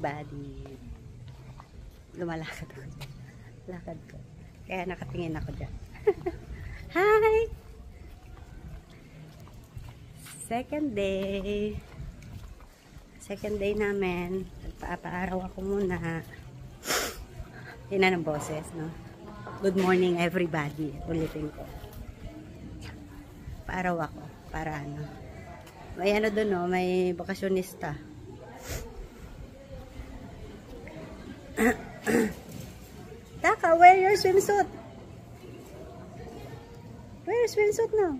everybody. Lumalakad ako dyan. Lakad ko. Kaya nakatingin ako dyan. Hi! Second day. Second day namin. Nagpa-araw ako muna. Yun na ng boses, no? Good morning everybody. Ulitin ko. Paaraw ako. Para ano. May ano doon, no? May bakasyonista. Taka, wear your swimsuit. Wear your swimsuit now.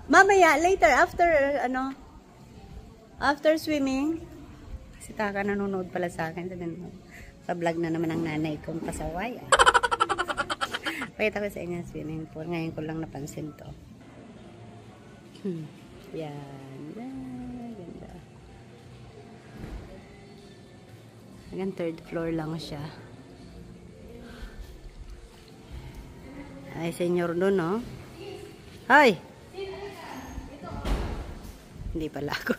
Mamaya, later, after, ano, after swimming, si Taka nanonood pala sa akin. Sa vlog na naman ang nanay kong pasaway. Pakita ko sa inyo swimming pool. Ngayon ko lang napansin to. Yan. Ganda. Hanggang third floor lang siya. Ay, senyor doon, no? Hoy! Hindi pala ako.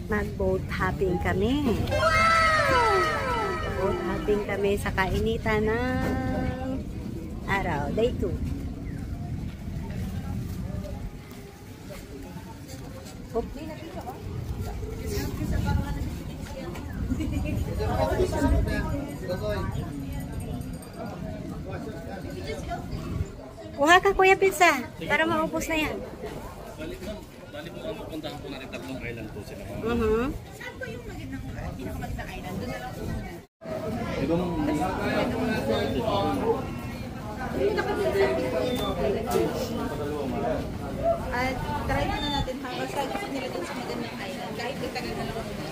Mag-boat hopping kami. Boat hopping kami sa kainitan ng araw. Day 2. Oop. Kuha ka, Kuya Pizza, para maubos na yan. Bali po ang pupuntahan po natin, tatlong island po sila. Saan po yung pinakamagandang island? Doon na lang po muna. At try na natin ha. Basta gusto nila doon sa magandang island. Kahit itagal na lang muna.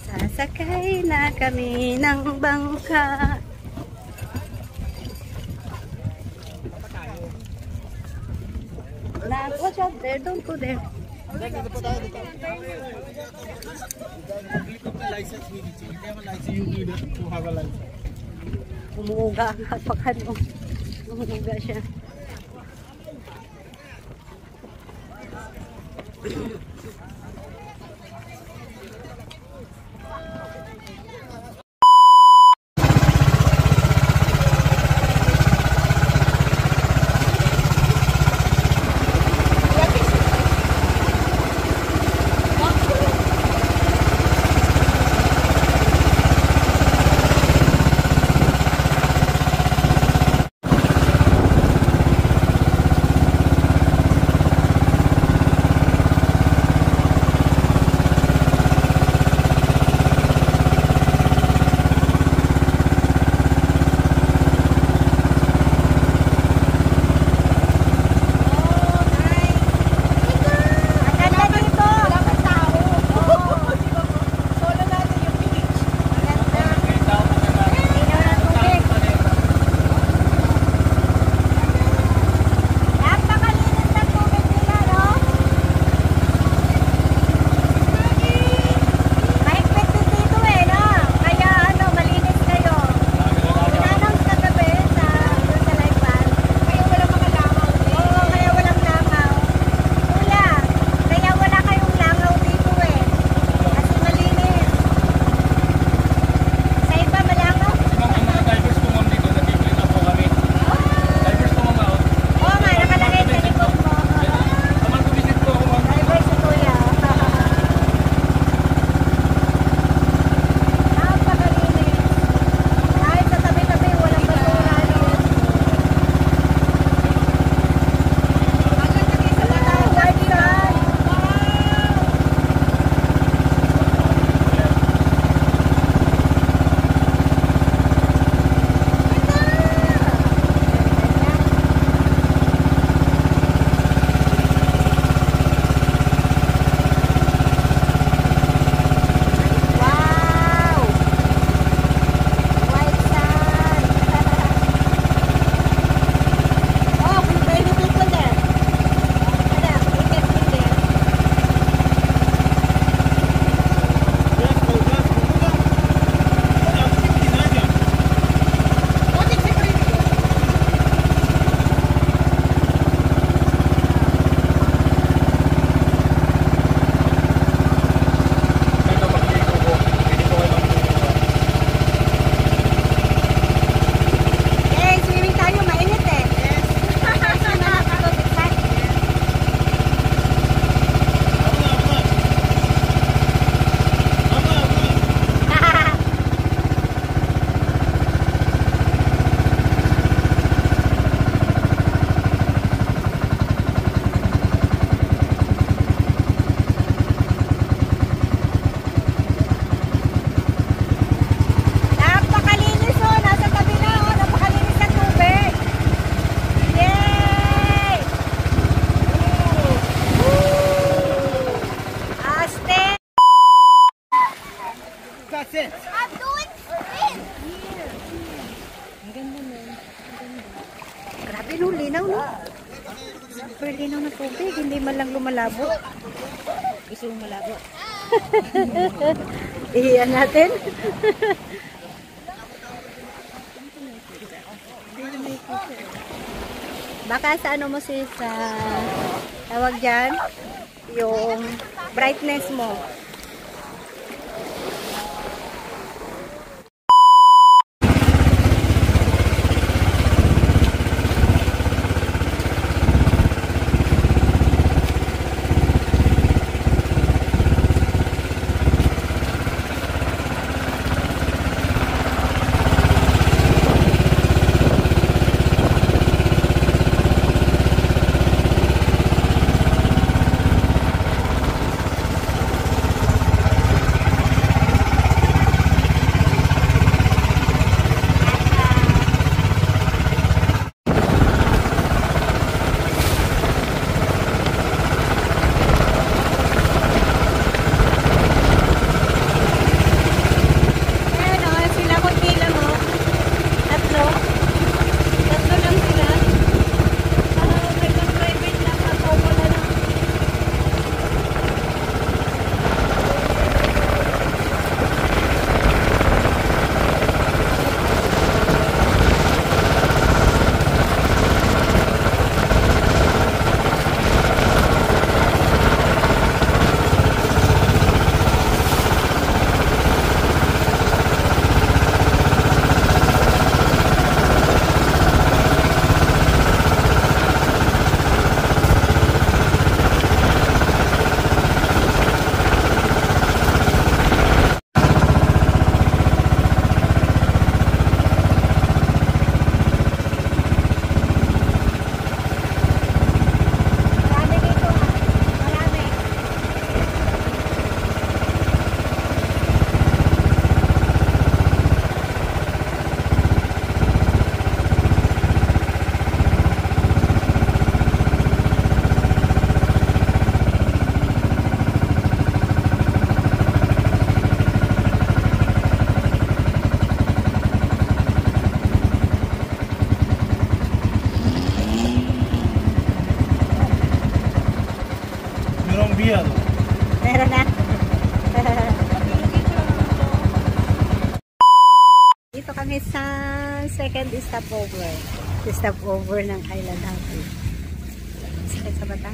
Sasakay na kami ng bangka. Watch out there, don't go there. Umuuga ang kapakan mo. Umuuga siya. Ang ganda na. Grabe no, linaw no. Super linaw na tubig, hindi man lang lumalabo. Gusto mong malabo. Ihiyan natin. Baka sa ano mo sis, sa tawag dyan, yung brightness mo. Meron na. Dito kami sa second stopover. Stopover ng Island Hopping. Sakit sa bata.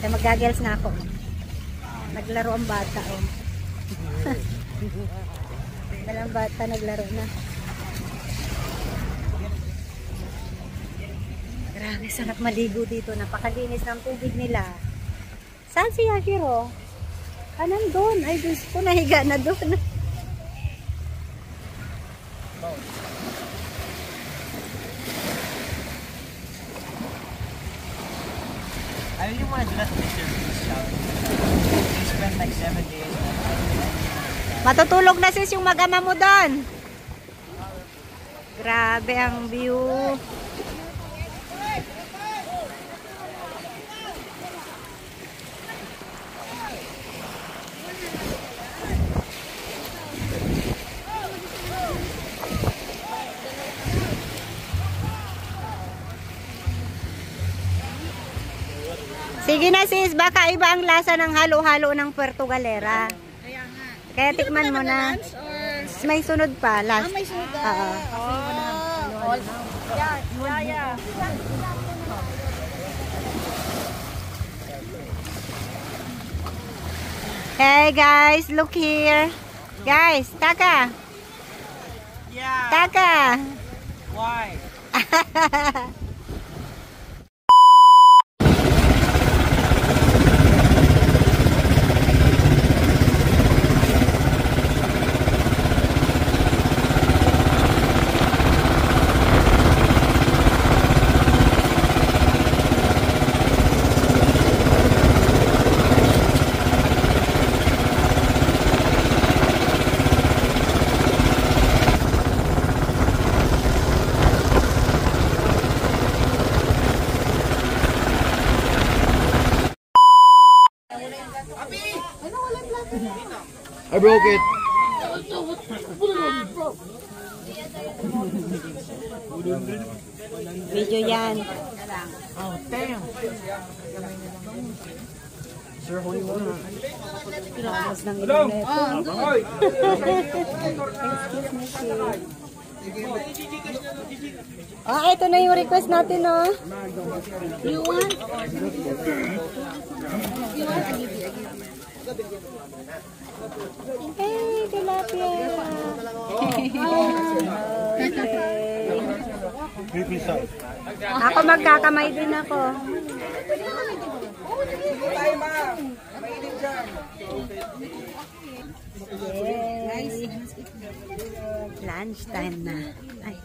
Kaya mag-goggles na ako. Naglaro ang bata. Oh. Dalang bata naglaro na. Grabe, sarap maligo dito. Napakalinis ng tubig nila. Saan si Yashiro? Nandun. Ay, Diyos ko, nahiga na doon. I really want to do that picture of this challenge. We spent like 7 days. Matutulog na sis yung mag-ama mo doon. Grabe ang view. Sige na sis, baka iba ang lasa ng halo-halo ng Puerto Galera. Kaya nga. Kaya tikman mo na. May sunod pa, last. May suga. Oo. Yeah. Hey guys, look here. Guys, Taka. Yeah. Taka. Why? I broke it. Video yan. Oh, damn. Sir, holy water. Tapos ng ilang neto. Excuse me, sir. Ah, ito na yung request natin, no? You want? Hey, tilapia. Okay. Ako magkakamay din ako. Yay. Lunch time na. Ay.